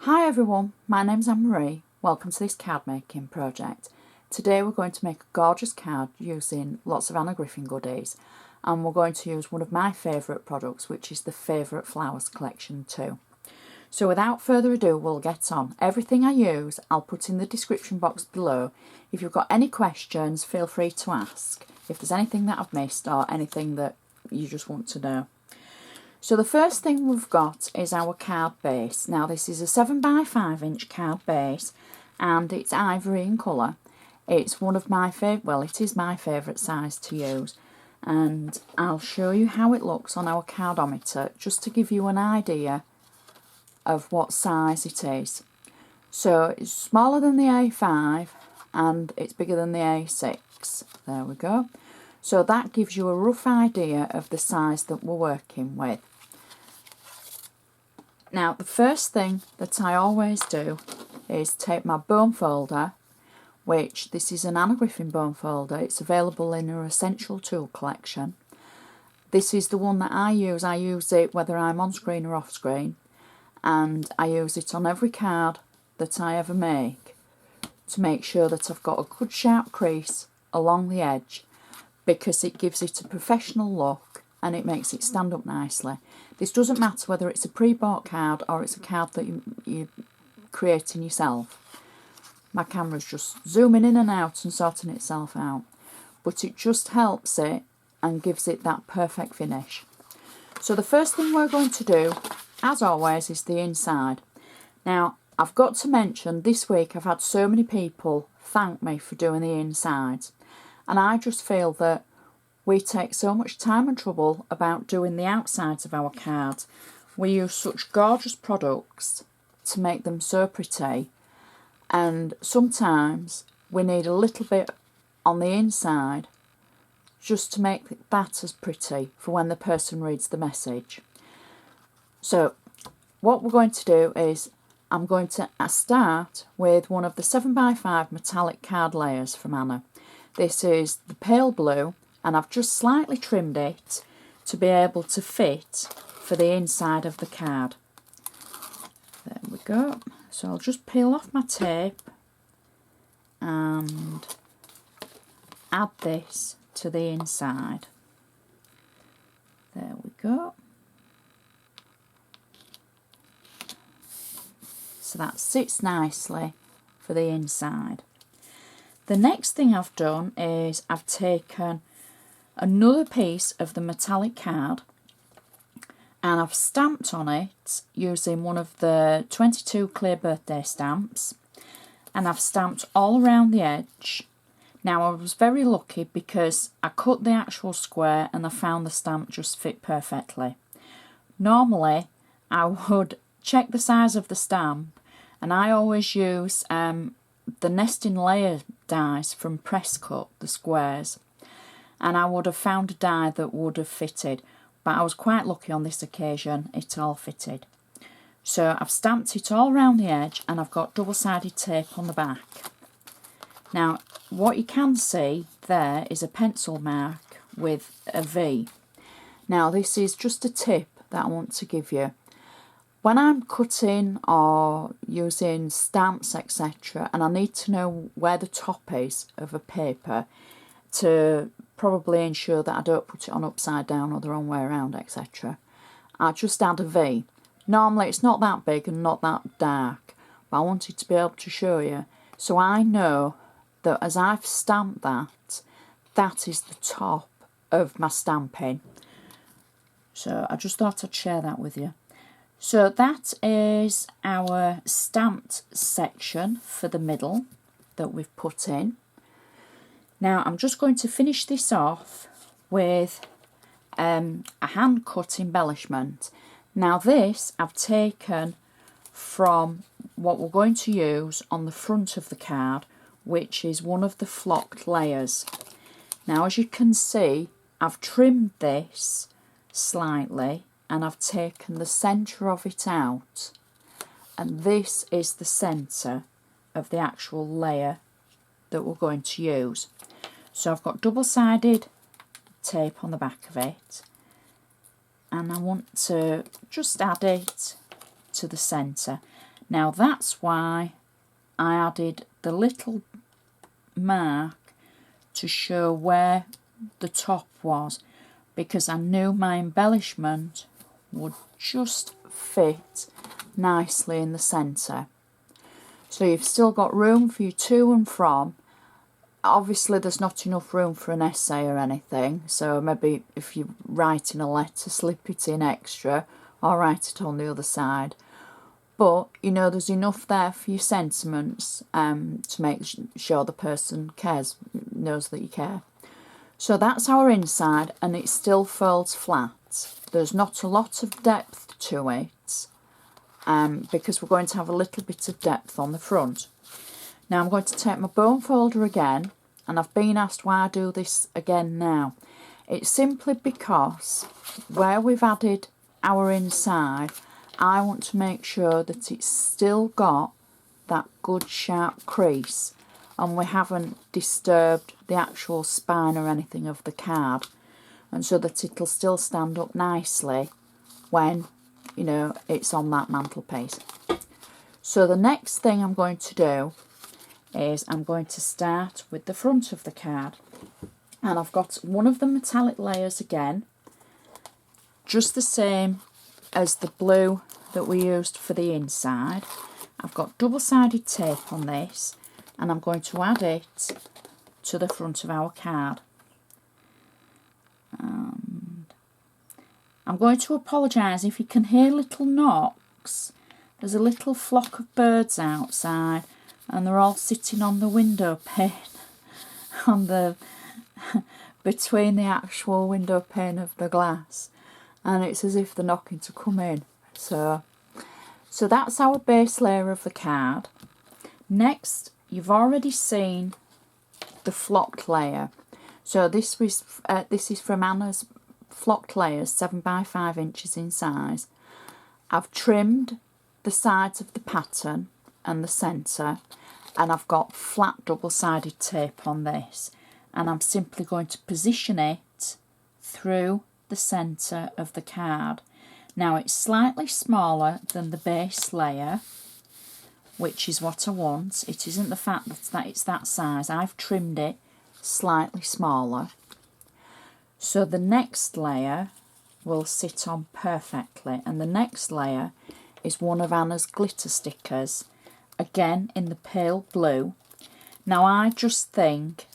Hi everyone, my name's Anna Marie. Welcome to this card making project. Today we're going to make a gorgeous card using lots of Anna Griffin goodies, and we're going to use one of my favourite products, which is the Favourite Flowers collection too. So without further ado, we'll get on. Everything I use I'll put in the description box below. If you've got any questions, feel free to ask. If there's anything that I've missed or anything that you just want to know. So the first thing we've got is our card base. Now this is a 7x5 inch card base and it's ivory in colour. It's one of my favourite, well it is my favourite size to use, and I'll show you how it looks on our cardometer just to give you an idea of what size it is. So it's smaller than the A5 and it's bigger than the A6. There we go. So that gives you a rough idea of the size that we're working with. Now the first thing that I always do is take my bone folder, which this is an Anna Griffin bone folder. It's available in her Essential Tool collection. This is the one that I use. I use it whether I'm on screen or off screen, and I use it on every card that I ever make to make sure that I've got a good sharp crease along the edge, because it gives it a professional look and it makes it stand up nicely. This doesn't matter whether it's a pre-bought card or it's a card that you're creating yourself. My camera's just zooming in and out and sorting itself out, but it just helps it and gives it that perfect finish. So the first thing we're going to do, as always, is the inside. Now I've got to mention, this week I've had so many people thank me for doing the insides. And I just feel that we take so much time and trouble about doing the outsides of our cards. We use such gorgeous products to make them so pretty, and sometimes we need a little bit on the inside just to make that as pretty for when the person reads the message. So what we're going to do is I'm going to start with one of the 7x5 metallic card layers from Anna. This is the pale blue, and I've just slightly trimmed it to be able to fit for the inside of the card. There we go. So I'll just peel off my tape and add this to the inside. There we go. So that sits nicely for the inside. The next thing I've done is I've taken another piece of the metallic card and I've stamped on it using one of the 22 clear birthday stamps, and I've stamped all around the edge. Now I was very lucky because I cut the actual square and I found the stamp just fit perfectly. Normally I would check the size of the stamp, and I always use the nesting layer dies from Press Cut, the squares, and I would have found a die that would have fitted, but I was quite lucky on this occasion, it all fitted. So I've stamped it all around the edge and I've got double-sided tape on the back. Now what you can see there is a pencil mark with a V. Now this is just a tip that I want to give you. When I'm cutting or using stamps, etc., and I need to know where the top is of a paper to probably ensure that I don't put it on upside down or the wrong way around, etc., I just add a V. Normally it's not that big and not that dark, but I wanted to be able to show you. So I know that as I've stamped that, that is the top of my stamping. So I just thought I'd share that with you. So that is our stamped section for the middle that we've put in. Now I'm just going to finish this off with a hand cut embellishment. Now this I've taken from what we're going to use on the front of the card, which is one of the flocked layers. Now as you can see, I've trimmed this slightly and I've taken the centre of it out, and this is the centre of the actual layer that we're going to use. So I've got double-sided tape on the back of it, and I want to just add it to the centre. Now that's why I added the little mark to show where the top was, because I knew my embellishment would just fit nicely in the centre. So you've still got room for your to and from. Obviously there's not enough room for an essay or anything, so maybe if you're writing a letter, slip it in extra or write it on the other side. But you know, there's enough there for your sentiments to make sure the person knows that you care. So that's our inside, and it still folds flat. There's not a lot of depth to it because we're going to have a little bit of depth on the front. Now I'm going to take my bone folder again, and I've been asked why I do this again now. It's simply because where we've added our inside, I want to make sure that it's still got that good sharp crease and we haven't disturbed the actual spine or anything of the card, and so that it'll still stand up nicely when, you know, it's on that mantelpiece. So the next thing I'm going to do is I'm going to start with the front of the card, and I've got one of the metallic layers again, just the same as the blue that we used for the inside. I've got double-sided tape on this, and I'm going to add it to the front of our card. And I'm going to apologise if you can hear little knocks. There's a little flock of birds outside, and they're all sitting on the window pane, on the between the actual window pane of the glass, and it's as if they're knocking to come in. So that's our base layer of the card. Next, you've already seen the flocked layer. So this is from Anna's flocked layers, 7 by 5 inches in size. I've trimmed the sides of the pattern and the centre, and I've got flat double-sided tape on this, and I'm simply going to position it through the centre of the card. Now it's slightly smaller than the base layer, which is what I want. It isn't the fact that it's that size. I've trimmed it slightly smaller. So the next layer will sit on perfectly, and the next layer is one of Anna's glitter stickers, again in the pale blue. Now I just think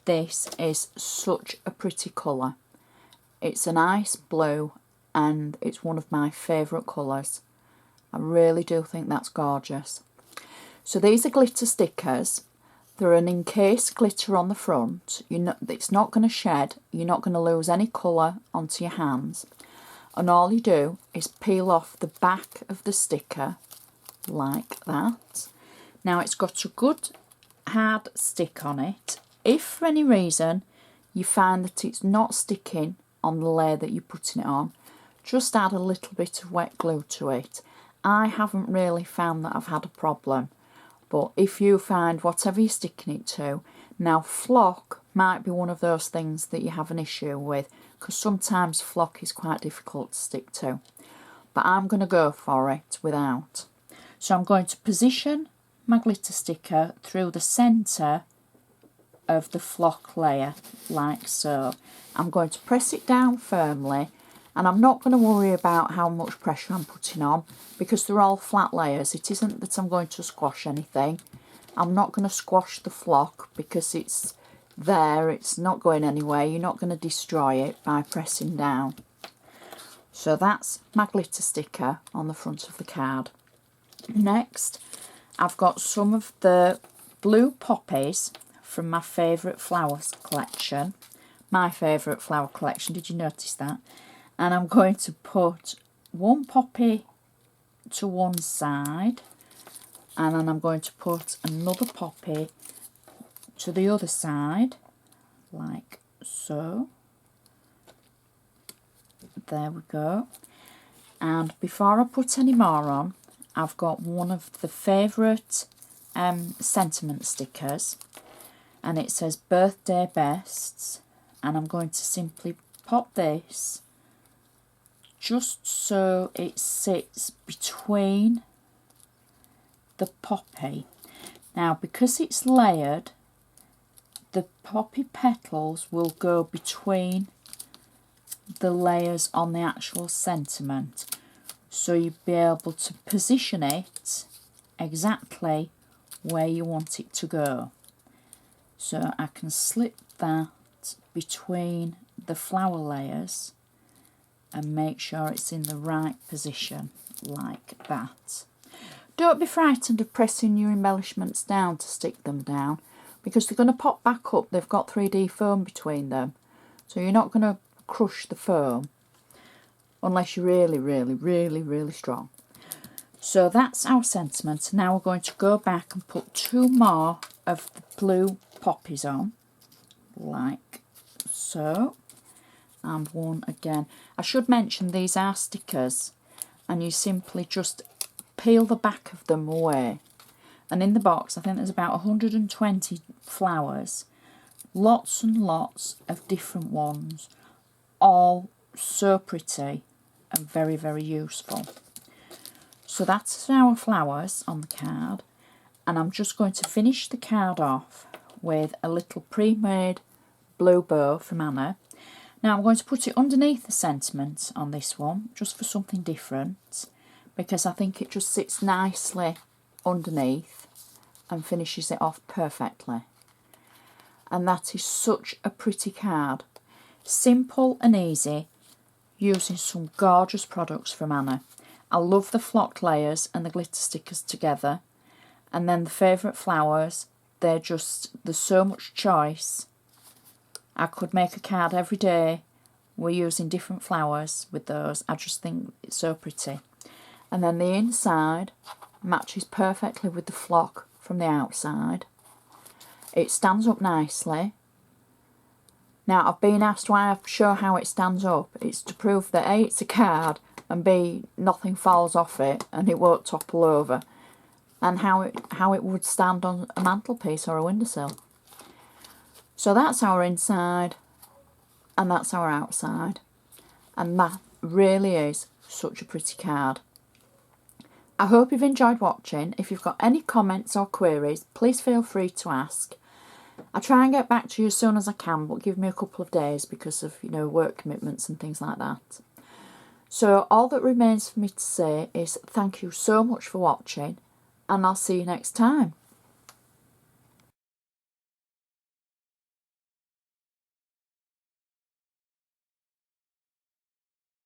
this is such a pretty colour. It's a nice blue and it's one of my favourite colours. I really do think that's gorgeous. So these are glitter stickers. They're an encased glitter on the front. It's not going to shed. You're not going to lose any colour onto your hands. And all you do is peel off the back of the sticker like that. Now it's got a good hard stick on it. If for any reason you find that it's not sticking on the layer that you're putting it on, just add a little bit of wet glue to it. I haven't really found that I've had a problem. But if you find whatever you're sticking it to, now flock might be one of those things that you have an issue with, because sometimes flock is quite difficult to stick to. But I'm going to go for it without. So I'm going to position my glitter sticker through the centre of the flock layer, like so. I'm going to press it down firmly, and I'm not going to worry about how much pressure I'm putting on because they're all flat layers. It isn't that I'm going to squash anything. I'm not going to squash the flock because it's there, it's not going anywhere. You're not going to destroy it by pressing down. So that's my glitter sticker on the front of the card. Next, I've got some of the blue poppies from my favourite flowers collection. My favourite flower collection, did you notice that? And I'm going to put one poppy to one side, and then I'm going to put another poppy to the other side, like so. There we go. And before I put any more on, I've got one of the favourite sentiment stickers, and it says Birthday Bests, and I'm going to simply pop this just so it sits between the poppy. Now, because it's layered, the poppy petals will go between the layers on the actual sentiment, so you'll be able to position it exactly where you want it to go. So I can slip that between the flower layers and make sure it's in the right position, like that. Don't be frightened of pressing your embellishments down to stick them down, because they're going to pop back up. They've got 3D foam between them, so you're not going to crush the foam unless you're really strong. So that's our sentiment. Now we're going to go back and put 2 more of the blue poppies on, like so, and 1 again. I should mention these are stickers, and you simply just peel the back of them away. And in the box, I think there's about 120 flowers, lots and lots of different ones, all so pretty and very useful. So that's our flowers on the card, and I'm just going to finish the card off with a little pre-made blue bow from Anna. Now I'm going to put it underneath the sentiment on this one, just for something different, because I think it just sits nicely underneath and finishes it off perfectly. And that is such a pretty card. Simple and easy, using some gorgeous products from Anna. I love the flocked layers and the glitter stickers together. And then the favourite flowers, there's so much choice. I could make a card every day. We're using different flowers with those. I just think it's so pretty. And then the inside matches perfectly with the flock from the outside. It stands up nicely. Now, I've been asked why I show how it stands up. It's to prove that A, it's a card, and B, nothing falls off it and it won't topple over, and how it would stand on a mantelpiece or a windowsill. So that's our inside, and that's our outside, and that really is such a pretty card. I hope you've enjoyed watching. If you've got any comments or queries, please feel free to ask. I try and get back to you as soon as I can, but give me a couple of days because of, work commitments and things like that. So all that remains for me to say is thank you so much for watching, and I'll see you next time.